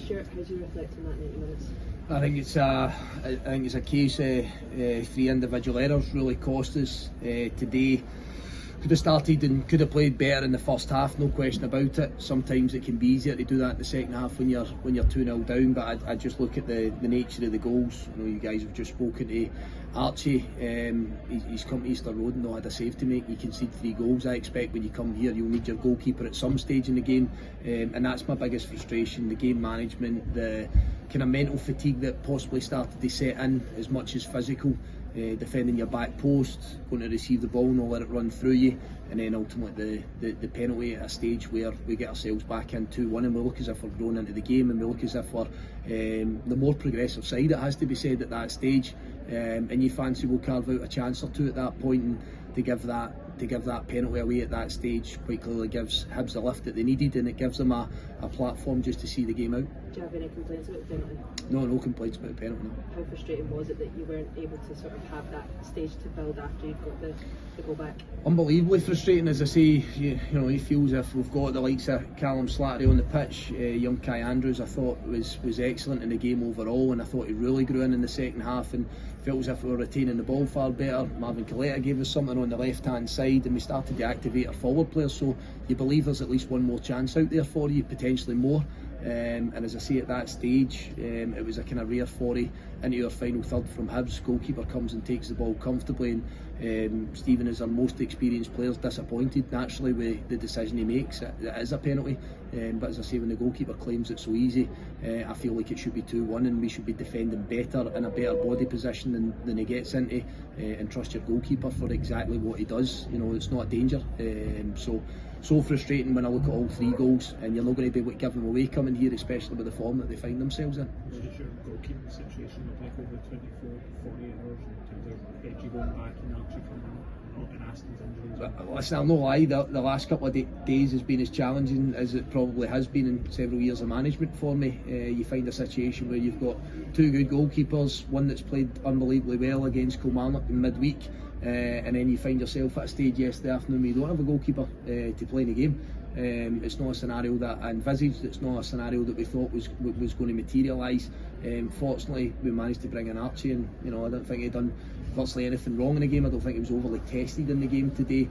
Stuart, how do you reflect on that 90 minutes? I think it's a case of 3 individual errors really cost us today. Could have started and could have played better in the first half, no question about it. Sometimes it can be easier to do that in the second half when you're 2-0 down. But I just look at the nature of the goals. I know you guys have just spoken to Archie. He's come to Easter Road and not had a save to make. You concede 3 goals. I expect when you come here you'll need your goalkeeper at some stage in the game, and that's my biggest frustration. The game management, the kind of mental fatigue that possibly started to set in as much as physical. Defending your back post, going to receive the ball, not let it run through you, and then ultimately the penalty at a stage where we get ourselves back in 2-1 and we look as if we're growing into the game, and we look as if we're the more progressive side, it has to be said, at that stage, and you fancy we'll carve out a chance or two at that point, and to give that penalty away at that stage quite clearly gives Hibs the lift that they needed, and it gives them a platform just to see the game out. Do you have any complaints about the penalty? No complaints about the penalty. No. How frustrating was it that you weren't able to sort of have that stage to build after you'd got the goal back? Unbelievably frustrating, as I say. You know, he feels if we've got the likes of Callum Slattery on the pitch. Young Kai Andrews I thought was excellent in the game overall, and I thought he really grew in the second half and felt as if we were retaining the ball far better. Marvin Coletta gave us something on the left hand side, and we started to activate our forward players, so you believe there's at least one more chance out there for you, potentially more. And as I say, at that stage, it was a kind of rare 40 into our final third from Hibs. Goalkeeper comes and takes the ball comfortably, and Stephen, as our most experienced player, is disappointed naturally with the decision he makes. It is a penalty, but as I say, when the goalkeeper claims it so easy, I feel like it should be 2-1 and we should be defending better, in a better body position than he gets into, and trust your goalkeeper for exactly what he does. You know, it's not a danger. So frustrating when I look at all 3 goals, and you're not going to be able to give them away coming here, especially with the form that they find themselves in. What is your goalkeeping situation look like over 24, 48 hours in terms of Edgy going back and actually coming out in Aston's injuries? Listen, I'll not lie, the last couple of days has been as challenging as it probably has been in several years of management for me. You find a situation where you've got 2 good goalkeepers, one that's played unbelievably well against Kilmarnock in midweek, and then you find yourself at a stage yesterday afternoon where you don't have a goalkeeper to play in the game. It's not a scenario that I envisaged, it's not a scenario that we thought was going to materialise. Fortunately, we managed to bring in Archie, and you know, I don't think he'd done virtually anything wrong in the game. I don't think he was overly tested in the game today,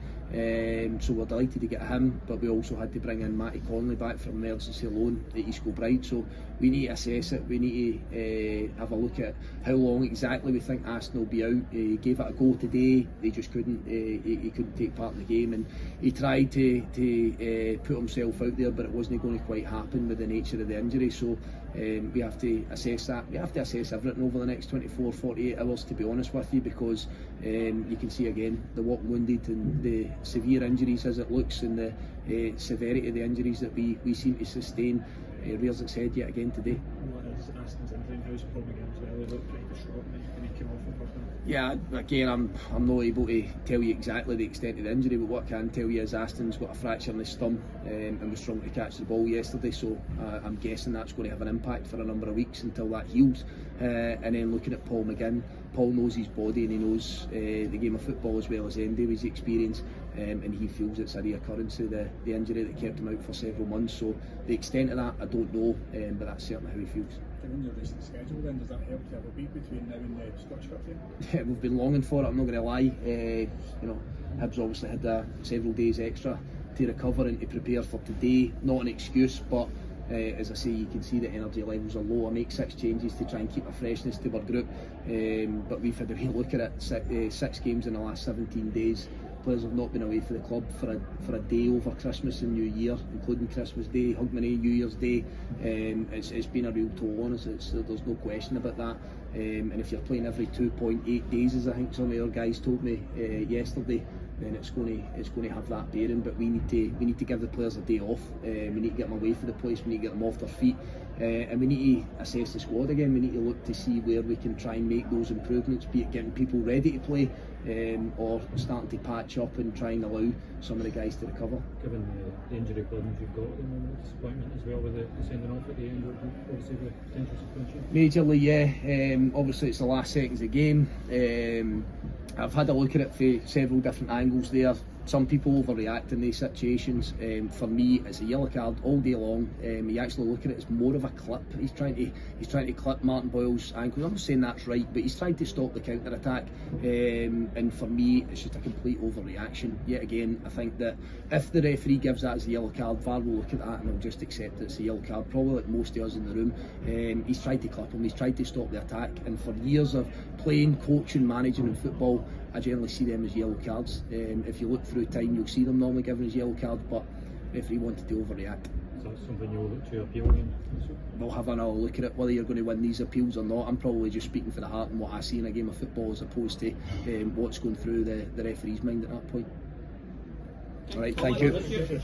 so we're delighted to get him, but we also had to bring in Matty Conley back from emergency loan at East Kilbride, so we need to assess it. We need to have a look at how long exactly we think Aston will be out. He gave it a go today, they just couldn't, he couldn't take part in the game, and he tried to put himself out there, but it wasn't going to quite happen with the nature of the injury, so we have to assess that. We have to assess everything over the next 24, 48 hours, to be honest with you, because you can see again the walk wounded and the severe injuries as it looks, and the severity of the injuries that we seem to sustain rears its head yet again today. What is Aston's injury and how's it probably going as well? He looked pretty distraught when he came off the first time. Yeah, again, I'm not able to tell you exactly the extent of the injury, but what I can tell you is Aston's got a fracture in his thumb and was struggling to catch the ball yesterday, so I'm guessing that's going to have an impact for a number of weeks until that heals. And then looking at Paul McGinn, Paul knows his body and he knows the game of football as well as anybody with his experience, and he feels it's a reoccurrence of the injury that kept him out for several months. So the extent of that I don't know, but that's certainly how he feels. Given your recent schedule then, does that help to have a week between now and the Scottish Cup game? Yeah, we've been longing for it, I'm not going to lie. You know, Hibs obviously had several days extra to recover and to prepare for today. Not an excuse, but as I say, you can see the energy levels are low. I make 6 changes to try and keep a freshness to our group, but we've had a wee look at it, 6 games in the last 17 days. Players have not been away for the club for a day over Christmas and New Year, including Christmas Day, Hogmanay, New Year's Day. It's been a real toll on us, there's no question about that. And if you're playing every 2.8 days, as I think some of our guys told me yesterday, then it's going to have that bearing. But we need to give the players a day off. We need to get them away from the place. We need to get them off their feet, and we need to assess the squad again. We need to look to see where we can try and make those improvements, be it getting people ready to play, or starting to patch up and try and allow some of the guys to recover. Given the injury problems you've got at the moment, disappointment as well with the sending off at the end, obviously the potential suspension. Majorly, yeah. Obviously it's the last seconds of the game. I've had a look at it for several different angles there. some people overreact in these situations. For me, it's a yellow card all day long. You actually look at it as more of a clip. He's trying to clip Martin Boyle's ankles. I'm not saying that's right, but he's trying to stop the counter attack. And for me, it's just a complete overreaction. Yet again, I think that if the referee gives that as a yellow card, VAR will look at that and they'll just accept it's a yellow card. Probably like most of us in the room. He's tried to clip him. He's tried to stop the attack. And for years of playing, coaching, managing in football, I generally see them as yellow cards. If you look through time, you'll see them normally given as yellow cards, but referee wanted to overreact. Is that something you'll look to appeal again? We'll have another look at it, whether you're going to win these appeals or not. I'm probably just speaking for the heart and what I see in a game of football as opposed to what's going through the referee's mind at that point. Alright, thank you.